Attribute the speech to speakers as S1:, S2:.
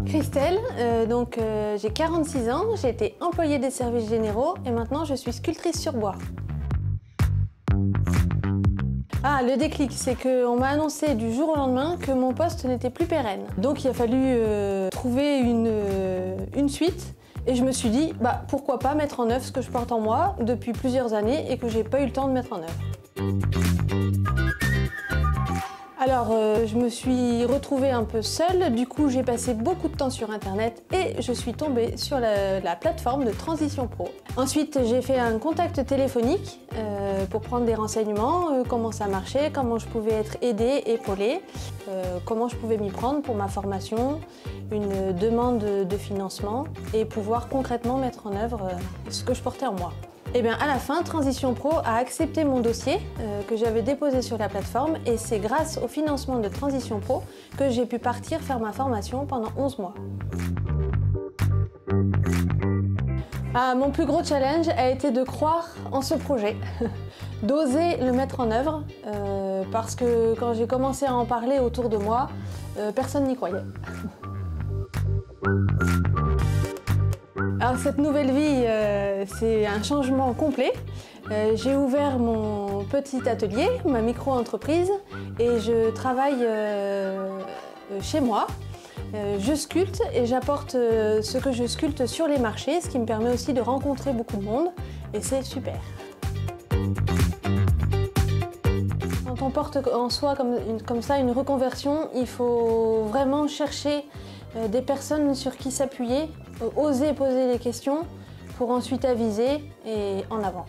S1: Christelle, j'ai 46 ans, j'ai été employée des services généraux et maintenant je suis sculptrice sur bois. Ah, le déclic, c'est qu'on m'a annoncé du jour au lendemain que mon poste n'était plus pérenne. Donc il a fallu trouver une suite et je me suis dit, pourquoi pas mettre en œuvre ce que je porte en moi depuis plusieurs années et que j'ai pas eu le temps de mettre en œuvre. Alors, je me suis retrouvée un peu seule, du coup j'ai passé beaucoup de temps sur internet et je suis tombée sur la plateforme de Transition Pro. Ensuite, j'ai fait un contact téléphonique pour prendre des renseignements, comment ça marchait, comment je pouvais être aidée, épaulée, comment je pouvais m'y prendre pour ma formation, une demande de financement et pouvoir concrètement mettre en œuvre ce que je portais en moi. Et bien à la fin, Transition Pro a accepté mon dossier que j'avais déposé sur la plateforme et c'est grâce au financement de Transition Pro que j'ai pu partir faire ma formation pendant 11 mois. Mon plus gros challenge a été de croire en ce projet, d'oser le mettre en œuvre parce que quand j'ai commencé à en parler autour de moi, personne n'y croyait. Alors cette nouvelle vie, c'est un changement complet. J'ai ouvert mon petit atelier, ma micro-entreprise, et je travaille chez moi. Je sculpte et j'apporte ce que je sculpte sur les marchés, ce qui me permet aussi de rencontrer beaucoup de monde, et c'est super. Quand on porte en soi comme ça une reconversion, il faut vraiment chercher des personnes sur qui s'appuyer, oser poser des questions pour ensuite aviser et en avant.